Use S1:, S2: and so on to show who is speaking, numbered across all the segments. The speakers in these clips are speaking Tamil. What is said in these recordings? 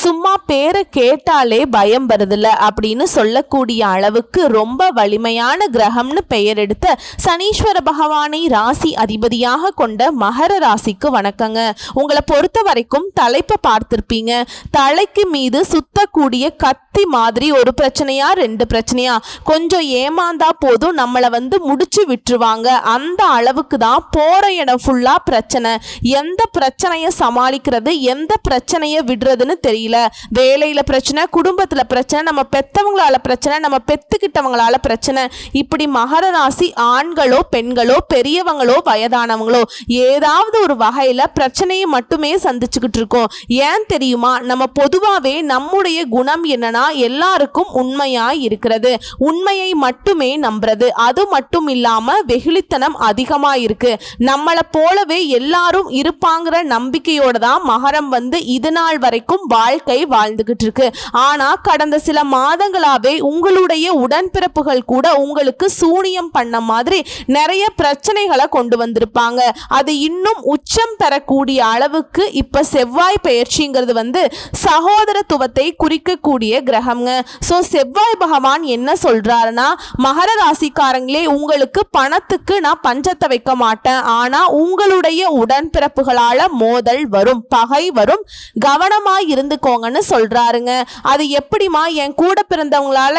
S1: சும்மா பேரை கேட்டாலே பயம் வருதுல அப்படின்னு சொல்லக்கூடிய அளவுக்கு ரொம்ப வலிமையான கிரகம்னு பெயர் எடுத்த சனீஸ்வர பகவானை ராசி அதிபதியாக கொண்ட மகர ராசிக்கு வணக்கங்க. உங்களை பொறுத்த வரைக்கும் தலைப்பை பார்த்திருப்பீங்க. தலைக்கு மீது சுத்தக்கூடிய கத்தி மாதிரி ஒரு பிரச்சனையா ரெண்டு பிரச்சனையா, கொஞ்சம் ஏமாந்தா போதும் நம்மளை முடிச்சு விட்டுருவாங்க. அந்த அளவுக்கு தான் போற இடம் ஃபுல்லா பிரச்சனை. எந்த பிரச்சனையை சமாளிக்கிறது, எந்த பிரச்சனையை விடுறதுன்னு தெரியல. வேலையில பிரச்சனை, குடும்பத்துல பிரச்சனை, நம்ம பெத்தவங்களால பிரச்சனை, நம்ம பெத்துக்கிட்டவங்களால பிரச்சனை. இப்படி மகர ராசி ஆண்களோ பெண்களோ பெரியவங்களோ வயதானவங்களோ ஏதாவது ஒரு வகையில பிரச்சனையை மட்டுமே சந்திச்சுக்கிட்டு இருக்கோம். ஏன் தெரியுமா? நம்ம பொதுவாவே நம்முடைய குணம் என்னன்னா எல்லாருக்கும் உண்மையா இருக்கிறது, உண்மையை மட்டுமே நம்புறது. அது மட்டும் இல்லாம வெகுளித்தனம் அதிகமா இருக்கு. நம்மளை போலவே எல்லாரும் இருப்பாங்கிற நம்பிக்கையோட தான் மகரம் இது நாள் வரைக்கும் வாழ்க்கை வாழ்ந்துகிட்டு இருக்கு. ஆனா கடந்த சில மாதங்களாவே உங்களுடைய உடன்பிறப்புகள் கூட உங்களுக்கு சூனியம் பண்ண மாதிரி நிறைய பிரச்சனைகளை கொண்டு வந்திருப்பாங்க. அது இன்னும் உச்சம் பெறக்கூடிய அளவுக்கு இப்ப செவ்வாய் பெயர்ச்சிங்கிறது சகோதரத்துவத்தை குறிக்கக்கூடிய கிரகம்ங்க. சோ செவ்வாய் பகவான் என்ன சொல்றாருன்னா, மகர ராசிக்காரங்களே, உங்களுக்கு பணத்துக்கு நான் பஞ்சத்தை வைக்க மாட்டேன். ஆனா உங்களுடைய உடன்பிறப்புகளால மோதல் வரும், பகை வரும், கவனமா இருந்துக்கோங்கன்னு சொல்றாருங்க. அது எப்படிமா? என் கூட பிறந்தவங்களால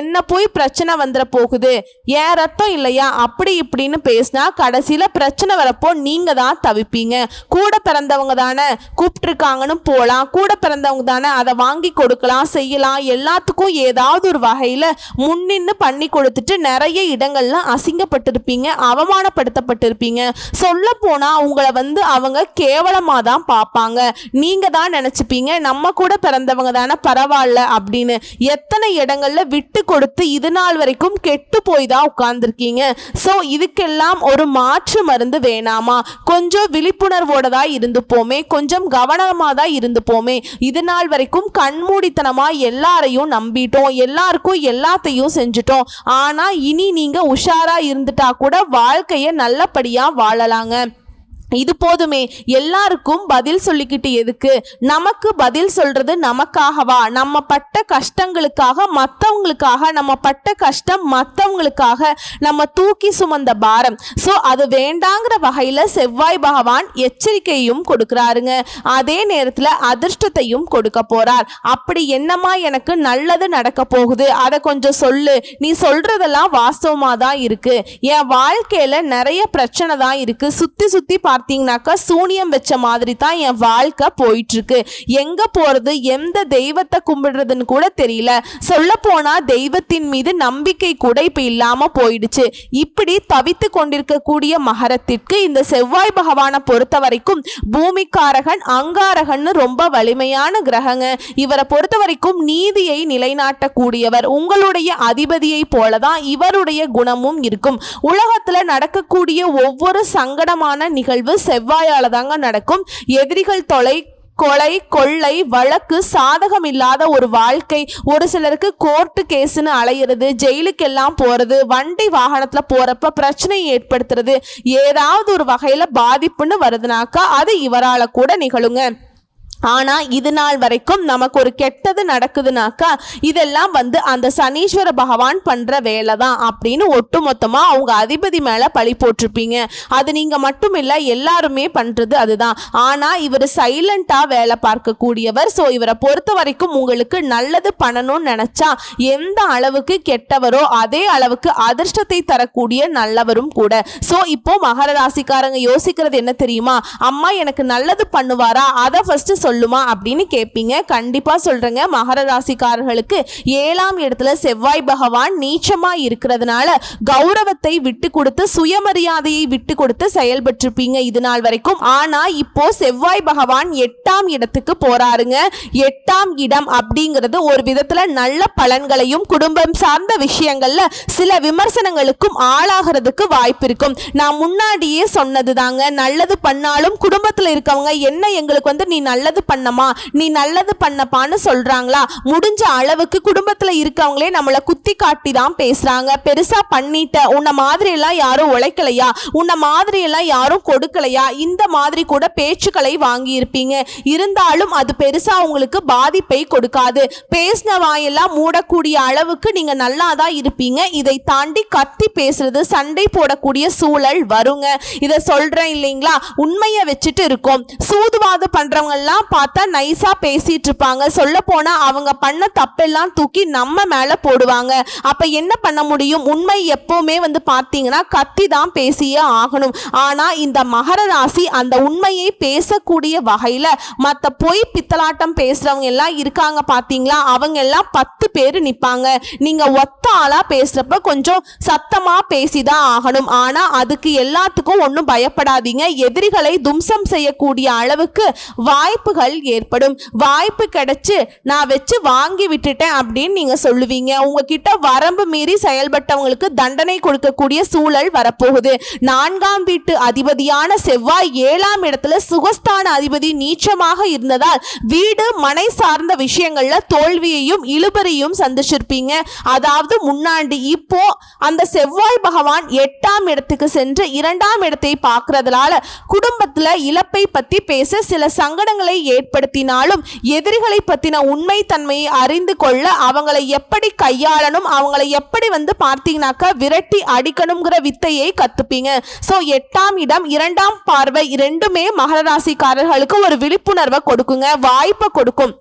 S1: என்ன போய் பிரச்சனை வந்துட போகுது, ஏன் ரத்தம் இல்லையா, அப்படி இப்படின்னு பேசினா கடைசியில பிரச்சனை வரப்போ நீங்க தான் தவிப்பீங்க. கூட பிறந்தவங்க தானே கூப்பிட்டுருக்காங்கன்னு போலாம், கூட பிறந்தவங்க தானே அதை வாங்கி கொடுக்கலாம், செய்யலாம், எல்லாத்துக்கும் ஏதாவது ஒரு வகையில முன்னின்னு பண்ணி கொடுத்துட்டு நிறைய இடங்கள்ல அசிங்கப்பட்டிருப்பீங்க, அவமானப்படுத்தப்பட்டிருப்பீங்க. சொல்ல போனா உங்களை அவங்க கேவலமா தான் பார்ப்பாங்க. நீங்க தான் நினைச்சுப்பீங்க நம்ம கூட பிறந்தவங்க தானே பரவாயில்ல அப்படின்னு. எத்தனை இடங்கள்ல விட்டு கொடுத்து இது நாள் வரைக்கும் கெட்டு போய் தான் உட்கார்ந்துருக்கீங்க. சோ இதுக்கெல்லாம் ஒரு மாற்று மருந்து வேணாமா? கொஞ்சம் விழிப்புணர்வோட தான் இருந்துப்போமே, கொஞ்சம் கவனமா தான் இருந்துப்போமே. இது நாள் வரைக்கும் கண்மூடித்தனமா எல்லாரையும் நம்பிட்டோம், எல்லாருக்கும் எல்லாத்தையும் செஞ்சுட்டோம். ஆனா இனி நீங்க உஷாரா இருந்துட்டா கூட வாழ்க்கைய நல்லபடியா வாழலாங்க. இது போதுமே. எல்லாருக்கும் பதில் சொல்லிக்கிட்டு எதுக்கு? நமக்கு பதில் சொல்றது நமக்காகவா? நம்ம பட்ட கஷ்டங்களுக்காக, மற்றவங்களுக்காக, நம்ம பட்ட கஷ்டம் மற்றவங்களுக்காக நம்ம தூக்கி சுமந்த பாரம். ஸோ அது வேண்டாங்கிற வகையில் செவ்வாய் பகவான் எச்சரிக்கையும் கொடுக்குறாருங்க. அதே நேரத்தில் அதிர்ஷ்டத்தையும் கொடுக்க போறார். அப்படி என்னமா எனக்கு நல்லது நடக்க போகுது, அதை கொஞ்சம் சொல்லு. நீ சொல்றதெல்லாம் வாஸ்தவமா தான் இருக்கு. என் வாழ்க்கையில நிறைய பிரச்சனை தான் இருக்கு. சுத்தி சுத்தி பார்த்தீங்கன்னாக்கா சூனியம் வச்ச மாதிரி தான் என் வாழ்க்கை போயிட்டு இருக்கு. எங்க போறது, எந்த தெய்வத்தை கும்பிடுறதுன்னு கூட தெரியல. சொல்ல போனா தெய்வத்தின் மீது நம்பிக்கை கூட இப்ப இல்லாம போயிடுச்சு. இப்படி தவித்து கொண்டிருக்கக்கூடிய மகரத்திற்கு இந்த செவ்வாய் பகவானை பொறுத்த வரைக்கும் பூமிக்காரகன், அங்காரகன் ரொம்ப வலிமையான கிரகங்க. இவரை பொறுத்த வரைக்கும் நீதியை நிலைநாட்டக்கூடியவர். உங்களுடைய அதிபதியை போலதான் இவருடைய குணமும் இருக்கும். உலகத்துல நடக்கக்கூடிய ஒவ்வொரு சங்கடமான நிகழ்வு செவ்வாயால தாங்க நடக்கும். எதிரிகள் கொலை, கொள்ளை, வழக்கு, சாதகம் இல்லாத ஒரு வாழ்க்கை. ஒரு சிலருக்கு கோர்ட்டு கேஸ்ன்னு அலையிறது, ஜெயிலுக்கு எல்லாம் போறது, வண்டி வாகனத்துல போறப்ப பிரச்சனை ஏற்படுத்துறது, ஏதாவது ஒரு வகையில பாதிப்புன்னு வருதுனாக்கா அது இவரால கூட நிகழுங்க. ஆனா இது நாள் வரைக்கும் நமக்கு ஒரு கெட்டது நடக்குதுனாக்கா இதெல்லாம் அந்த சனீஸ்வர பகவான் பண்ற வேலை தான் அப்படின்னு ஒட்டுமொத்தமா அவங்க அதிபதி மேல பழி போட்டிருப்பீங்க. அது நீங்க மட்டும் இல்ல, எல்லாருமே பண்றது அதுதான். ஆனா இவர் சைலண்டா வேலை பார்க்க கூடியவர். சோ இவரை பொறுத்த வரைக்கும் உங்களுக்கு நல்லது பண்ணணும்னு நினைச்சா எந்த அளவுக்கு கெட்டவரோ அதே அளவுக்கு அதிர்ஷ்டத்தை தரக்கூடிய நல்லவரும் கூட. சோ இப்போ மகர ராசிக்காரங்க யோசிக்கிறது என்ன தெரியுமா? அம்மா எனக்கு நல்லது பண்ணுவாரா, அதை ஃபர்ஸ்ட் சொல்லுமா அப்படின்னு கேட்பீங்க. கண்டிப்பா சொல்றேங்க. மகர ராசிக்காரர்களுக்கு 7ஆம் இடத்துல செவ்வாய் பகவான் நீச்சமா இருக்கிறதுனால கௌரவத்தை விட்டு கொடுத்து, சுயமரியாதையை விட்டு கொடுத்து செயல்பட்டிருப்பீங்க இது நாள் வரைக்கும். ஆனா இப்போ செவ்வாய் பகவான் 8ஆம் இடத்துக்கு போறாருங்க. 8ஆம் இடம் அப்படிங்கிறது ஒரு விதத்துல நல்ல பலன்களையும் குடும்பம் சார்ந்த விஷயங்கள்ல சில விமர்சனங்களுக்கும் ஆளாகிறதுக்கு வாய்ப்பு இருக்கும். நான் முன்னாடியே சொன்னது தாங்க, நல்லது பண்ணாலும் குடும்பத்துல இருக்கவங்க என்ன எங்களுக்கு நீ நல்லது நல்லது பண்ணமா, நீ நல்லது பண்ணப்பான்னு சொல்றாங்களா? முடிஞ்ச அளவுக்கு குடும்பத்துல இருக்கவங்களே நம்மளை குத்தி காட்டி தான் பேசுறாங்க. பெருசா பண்ணிட்ட, உன்ன மாதிரி எல்லாம் யாரும் உழைக்கலையா, உன்ன மாதிரி எல்லாம் யாரும் கொடுக்கலையா, இந்த மாதிரி கூட பேச்சுக்களை வாங்கி இருப்பீங்க. இருந்தாலும் அது பெருசா உங்களுக்கு பாதிப்பை கொடுக்காது. பேசின வாயெல்லாம் மூடக்கூடிய அளவுக்கு நீங்க நல்லா தான் இருப்பீங்க. இதை தாண்டி கத்தி பேசுறது, சண்டை போடக்கூடிய சூழல் வருங்க. இதை சொல்றேன் இல்லைங்களா, உண்மையை வச்சுட்டு இருக்கோம். சூதுவாது பண்றவங்க எல்லாம் பார்த்தா நைஸா பேசிட்டு இருப்பாங்க. சொல்ல போனா அவங்க பண்ண தப்பெல்லாம் தூக்கி நம்ம மேல போடுவாங்க. அப்ப என்ன பண்ண முடியும்? உண்மை எப்பவுமே வந்து பார்த்தீங்கன்னா கத்தி தான் பேசியே ஆகணும். ஆனா இந்த மகர ராசி அந்த உண்மையை பேசக்கூடிய வகையில மற்ற பொய் பித்தலாட்டம் பேசுறவங்க எல்லாம் இருக்காங்க பாத்தீங்களா, அவங்க எல்லாம் 10 பேர் நிப்பாங்க. நீங்க ஒத்த ஆளா பேசுறப்ப கொஞ்சம் சத்தமா பேசிதான் ஆகணும். ஆனா அதுக்கு எல்லாத்துக்கும் ஒன்றும் பயப்படாதீங்க. எதிரிகளை தும்சம் செய்யக்கூடிய அளவுக்கு வாய்ப்புகள் ஏற்படும். வாய்ப்பு கிடைச்சு நான் வச்சு வாங்கி விட்டுட்டேன் அப்படின்னு நீங்க சொல்லுவீங்க. உங்ககிட்ட வரம்பு மீறி செயல்பட்டவங்களுக்கு தண்டனை கொடுக்கக்கூடிய சூழல் வரப்போகுது. 4ஆம் வீட்டு அதிபதியான செவ்வாய் 7ஆம் இடத்துல சுகஸ்தான அதிபதி நீச்சமாக இருந்ததால் வீடு மனை சார்ந்த விஷயங்கள்ல தோல்வியையும் இழுபறியும் சந்திச்சிருப்பீங்க. அதாவது முன்னாடி இப்போ அந்த செவ்வாய் பகவான் 8ஆம் இடத்துக்கு சென்று 2ஆம் இடத்தை பார்க்கறதுனால குடும்பத்துல இழப்பை பத்தி பேச சில சங்கடங்களை ஏற்படுத்தினாலும் எதிரிகளை பத்தின உண்மை தன்மையை அறிந்து கொள்ள அவங்களை எப்படி கையாளணும், அவங்களை எப்படி வந்து பார்த்தீங்கன்னாக்கா விரட்டி அடிக்கணுங்கிற வித்தையை கத்துப்பீங்க. சோ 8ஆம் இடம் 2ஆம் பார்வை இரண்டுமே மகர ராசிக்காரர்களுக்கு ஒரு விழிப்புணர்வை கொடுக்குங்க, வாய்ப்பை கொடுக்கும்.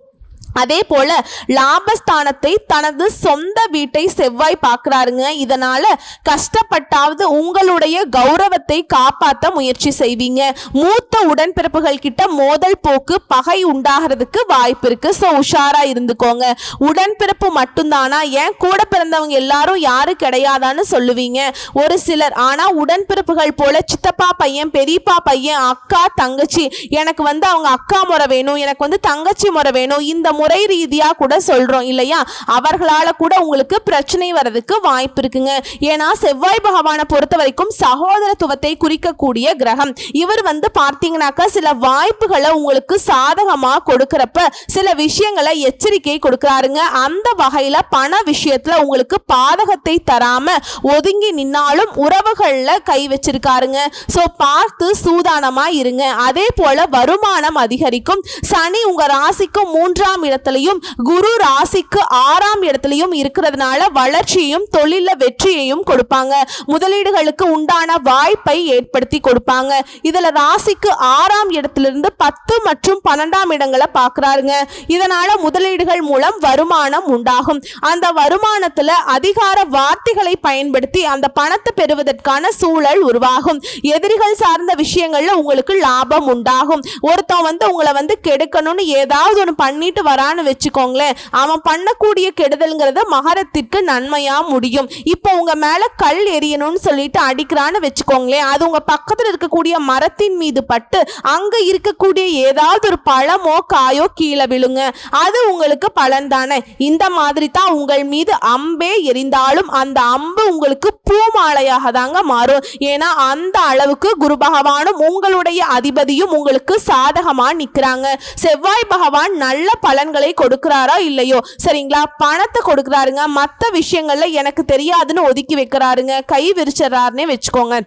S1: அதே போல லாபஸ்தானத்தை தனது சொந்த வீட்டை செவ்வாய் பார்க்கிறாருங்க. இதனால கஷ்டப்பட்டாவது உங்களுடைய கௌரவத்தை காப்பாற்ற முயற்சி செய்வீங்க. மூத்த உடன்பிறப்புகள் கிட்ட மோதல் போக்கு பகை உண்டாகிறதுக்கு வாய்ப்பு இருக்கு. ஸோ உஷாரா இருந்துக்கோங்க. உடன்பிறப்பு மட்டும்தானா, ஏன் கூட பிறந்தவங்க எல்லாரும் யாரு கிடையாதான்னு சொல்லுவீங்க ஒரு சிலர். ஆனா உடன்பிறப்புகள் போல சித்தப்பா பையன், பெரியப்பா பையன், அக்கா தங்கச்சி, எனக்கு வந்து அவங்க அக்கா முறை வேணும், எனக்கு வந்து தங்கச்சி முறை வேணும், இந்த முறை ரீதியா கூட சொல்றோம் இல்லையா, அவர்களால கூட உங்களுக்கு பிரச்சனை வரதுக்கு வாய்ப்பு இருக்குங்க. ஏன்னா செவ்வாய் பகவானை பொறுத்த வரைக்கும் சகோதரத்துவத்தை குறிக்கக்கூடிய கிரகம். இவர் வந்து பார்த்தீங்கன்னாக்கா சில வாய்ப்புகளை உங்களுக்கு சாதகமா கொடுக்கறப்ப சில விஷயங்களை எச்சரிக்கை கொடுக்கிறாருங்க. அந்த வகையில பண விஷயத்துல உங்களுக்கு பாதகத்தை தராம ஒதுங்கி நின்னாலும் உறவுகள்ல கை வச்சிருக்காருங்க. சோ பார்த்து சூதானமா இருங்க. அதே போல வருமானம் அதிகரிக்கும். சனி உங்க ராசிக்கு 3ஆம் இடத்திலையும் குரு ராசிக்கு 6ஆம் இடத்திலையும் இருக்கிறதுனால வளர்ச்சியையும் தொழில வெற்றியையும் கொடுப்பாங்க. முதலீடுகளுக்கு உண்டான வாய்ப்பை ஏற்படுத்தி கொடுப்பாங்க. இதுல ராசிக்கு 6ஆம் இடத்திலிருந்து 10 மற்றும் 12ஆம் இடங்களை பார்க்கறாருங்க. இதனால முதலீடுகள் மூலம் வருமானம் உண்டாகும். அந்த வருமானத்துல அதிகார வார்த்தைகளை பயன்படுத்தி அந்த பணத்தை பெறுவதற்கான சூழல் உருவாகும். எதிரிகள் சார்ந்த விஷயங்கள்ல உங்களுக்கு லாபம் உண்டாகும். ஒருத்தன் வந்து உங்களை வந்து கெடுக்கணும்னு ஏதாவது ஒன்று பண்ணிட்டு வரான்னு வச்சுக்கோங்களேன், அவன் பண்ணக்கூடிய கெடுதல்ங்கிறத மகரத்திற்கு நன்மையா முடியும். இப்போ உங்க மேல கல் எரியணும்னு சொல்லிட்டு அடிக்கிறான்னு வச்சுக்கோங்களேன், அது உங்க பக்கத்துல இருக்கக்கூடிய மரத்தின் மீது பட்டு அங்க இருக்கக்கூடிய ஏதாவது ஒரு பழமோ காயோ கீழே விழுங்க, அது உங்களுக்கு பலன் தானே. இந்த மாதிரி தான் உங்கள் மீது அம்பே எரிந்தாலும் அந்த அம்பு உங்களுக்கு பூமாலையாக தாங்க மாறும். ஏன்னா அந்த அளவுக்கு குரு பகவானும் உங்களுடைய அதிபதியும் உங்களுக்கு சாதகமா நிக்கிறாங்க. செவ்வாய் பகவான் நல்ல பலன்களை கொடுக்கிறாரா இல்லையோ, சரிங்களா, பணத்தை கொடுக்கிறாருங்க. மற்ற விஷயங்கள்ல எனக்கு தெரியாதுன்னு ஒதுக்கி வைக்கிறாருங்க, கை விரிச்சறாருன்னே வச்சுக்கோங்க.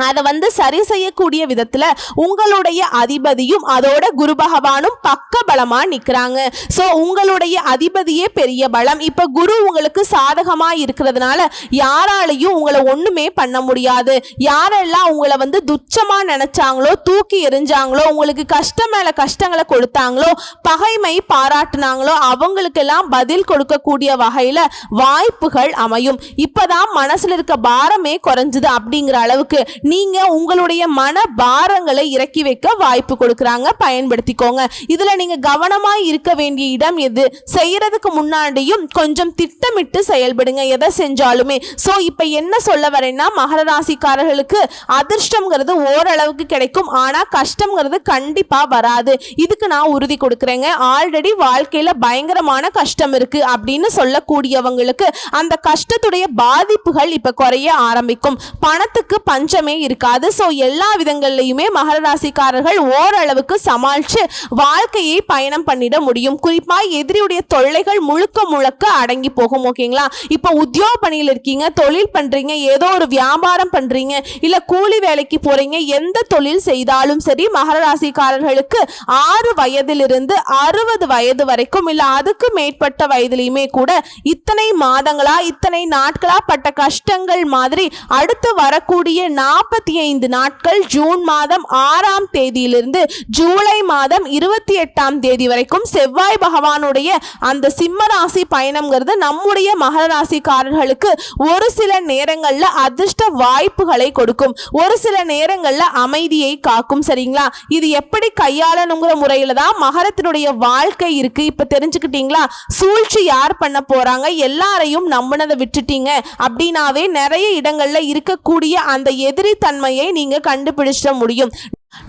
S1: அதை வந்து சரி செய்யக்கூடிய விதத்துல உங்களுடைய அதிபதியும் அதோட குரு பகவானும் பக்க பலமா நிக்கிறாங்க. சோ உங்களுடைய அதிபதியே பெரிய பலம். இப்ப குரு உங்களுக்கு சாதகமா இருக்கிறதுனால யாராலையும் உங்களை ஒண்ணுமே பண்ண முடியாது. யாரெல்லாம் உங்களை வந்து துச்சமா நினைச்சாங்களோ, தூக்கி எறிஞ்சாங்களோ, உங்களுக்கு கஷ்டம் மேல கஷ்டங்களை கொடுத்தாங்களோ, பகைமை பாராட்டினாங்களோ, அவங்களுக்கெல்லாம் பதில் கொடுக்கக்கூடிய வகையில வாய்ப்புகள் அமையும். இப்பதான் மனசுல இருக்க பாரமே குறைஞ்சது அப்படிங்கிற அளவுக்கு நீங்க உங்களுடைய மன பாரங்களை இறக்கி வைக்க வாய்ப்பு கொடுக்கறாங்க, பயன்படுத்திக்கோங்க. இதுல நீங்க கவனமா இருக்க வேண்டிய இடம் எது, செய்யறதுக்கு முன்னாடியும் கொஞ்சம் திட்டமிட்டு செயல்படுங்க எதை செஞ்சாலுமே. சோ இப்ப என்ன சொல்ல வரேன்னா, மகர ராசிக்காரர்களுக்கு அதிர்ஷ்டம்ங்கிறது ஓரளவுக்கு கிடைக்கும், ஆனா கஷ்டம்ங்கிறது கண்டிப்பா வராது. இதுக்கு நான் உறுதி கொடுக்கறேங்க. ஆல்ரெடி வாழ்க்கையில பயங்கரமான கஷ்டம் இருக்கு அப்படின்னு சொல்லக்கூடியவங்களுக்கு அந்த கஷ்டத்துடைய பாதிப்புகள் இப்ப குறைய ஆரம்பிக்கும். பணத்துக்கு பஞ்சமே இருக்காது. ஸோ எல்லா விதங்கள்லையுமே மகர ராசிக்காரர்கள் ஓரளவுக்கு சமாளிச்சு வாழ்க்கையை பயணம் பண்ணிட முடியும். குறிப்பா எதிரியுடைய தொல்லைகள் முழுக்க முழுக்க அடங்கி போகும். ஓகேங்களா? இப்போ உத்தியோக பணியில் இருக்கீங்க, தொழில் பண்றீங்க, ஏதோ ஒரு வியாபாரம் பண்றீங்க, இல்ல கூலி வேலைக்கு போறீங்க, எந்த தொழில் செய்தாலும் சரி மகர ராசிக்காரர்களுக்கு 6 வயதிலிருந்து 60 வயது வரைக்கும் இல்ல அதுக்கு மேற்பட்ட வயதிலையுமே கூட இத்தனை மாதங்களா இத்தனை நாட்களா பட்ட கஷ்டங்கள் மாதிரி அடுத்து வரக்கூடிய 45 நாட்கள் ஜூன் மாதம் 6ஆம் தேதியிலிருந்து ஜூலை மாதம் 28ஆம் தேதி வரைக்கும் செவ்வாய் பகவானுடைய அந்த சிம்ம ராசி பயணம்ங்கிறது நம்முடைய மகர ராசிக்காரர்களுக்கு ஒரு சில நேரங்கள்ல அதிர்ஷ்ட வாய்ப்புகளை கொடுக்கும், ஒரு சில நேரங்கள்ல அமைதியை காக்கும். சரிங்களா? இது எப்படி கையாளணுங்கிற முறையில தான் மகரத்தினுடைய வாழ்க்கை இருக்கு. இப்ப தெரிஞ்சுக்கிட்டீங்களா? சூழ்ச்சி யார் பண்ண போறாங்க, எல்லாரையும் நம்பினதை விட்டுட்டீங்க அப்படின்னாவே நிறைய இடங்கள்ல இருக்கக்கூடிய அந்த எதிரி தன்மையை நீங்க கண்டுபிடிச்சிட முடியும்.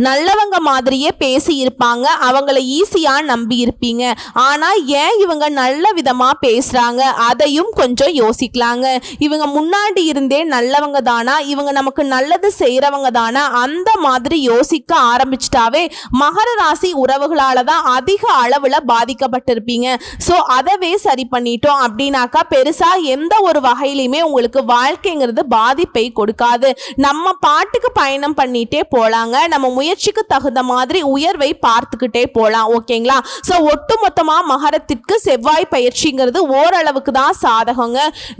S1: நல்லவங்க மாதிரியே பேசி இருப்பாங்க, அவங்கள ஈஸியா நம்பி இருப்பீங்க. ஆனா ஏன் இவங்க நல்ல விதமா பேசுறாங்க அதையும் கொஞ்சம் யோசிக்கலாங்க. இவங்க முன்னாடி இருந்தே நல்லவங்க தானா, இவங்க நமக்கு நல்லது செய்யறவங்க தானா, அந்த மாதிரி யோசிக்க ஆரம்பிச்சிட்டாவே மகர ராசி உறவுகளால தான் அதிக அளவுல பாதிக்கப்பட்டிருப்பீங்க. ஸோ அதவே சரி பண்ணிட்டோம் அப்படின்னாக்கா பெருசா எந்த ஒரு வகையிலுமே உங்களுக்கு வாழ்க்கைங்கிறது பாதிப்பை கொடுக்காது. நம்ம பாட்டுக்கு பயணம் பண்ணிட்டே போலாங்க, நம்ம முயற்சிக்கு தகுந்த மாதிரி உயர்வை பார்த்துக்கிட்டே போலாம். ஓகேங்களா? சோ ஒட்டுமொத்தமா மகரத்திற்கு செவ்வாய் பயிற்சிங்கிறது ஓரளவுக்கு தான் சாதகங்க.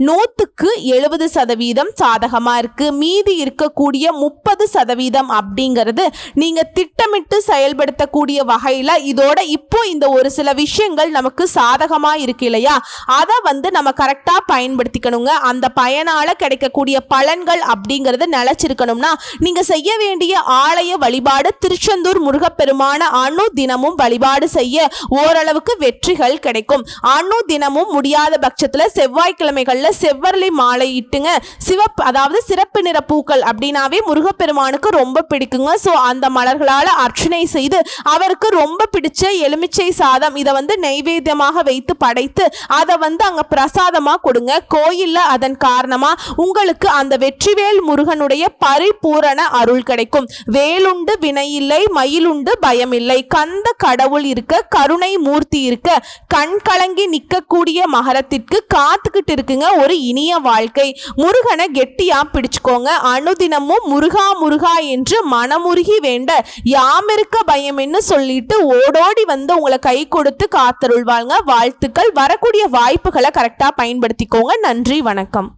S1: 100% சாதகமா இருக்கு. மீதி இருக்கக்கூடிய 30% அப்படிங்கிறது நீங்க திட்டமிட்டு செயல்படுத்தக்கூடிய வகையில இதோட இப்போ இந்த ஒரு சில விஷயங்கள் நமக்கு சாதகமா இருக்கு இல்லையா, அதை நம்ம கரெக்டா பயன்படுத்திக்கணுங்க. அந்த பயனால கிடைக்கக்கூடிய பலன்கள் அப்படிங்கிறது நிலைச்சிருக்கணும்னா நீங்க செய்ய வேண்டிய ஆலய வழிபாடு திருச்செந்தூர் முருகப்பெருமான அணு தினமும் வழிபாடு செய்ய ஓரளவுக்கு வெற்றிகள் கிடைக்கும். அணு தினமும் முடியாத பட்சத்துல செவ்வாய்க்கிழமைகள்ல செவ்வரளி மாலை இட்டுங்க. சிவப்பு அதாவது சிறப்பு நிற பூக்கள் அப்படின்னாவே முருகப்பெருமானுக்கு ரொம்ப பிடிக்குங்க. சோ அந்த மலர்களால அர்ச்சனை செய்து அவருக்கு ரொம்ப பிடிச்ச எலுமிச்சை சாதம் இதை நைவேத்தியமாக வைத்து படைத்து அதை அங்க பிரசாதமா கொடுங்க. கோயில்ல அதன் காரணமா உங்களுக்கு அந்த வெற்றிவேல் முருகனுடைய பரிபூரண அருள் கிடைக்கும். வேலுண்டு வினையில்லை, மயிலுண்டு பயமில்லை, கந்த கடவுள் இருக்க, கருணை மூர்த்தி இருக்க, கண் கலங்கி நிற்கக்கூடிய மகரத்திற்கு காத்துக்கிட்டு இருக்குங்க ஒரு இனிய வாழ்க்கை. முருகனை கெட்டியா பிடிச்சுக்கோங்க. அனுதினமும் முருகா முருகா என்று மனமுருகி வேண்ட யாமிருக்க பயம்னு சொல்லிட்டு ஓடோடி உங்களை கை கொடுத்து காத்தருள்வாங்க. வாழ்த்துக்கள். வரக்கூடிய வாய்ப்புகளை கரெக்டா பயன்படுத்திக்கோங்க. நன்றி, வணக்கம்.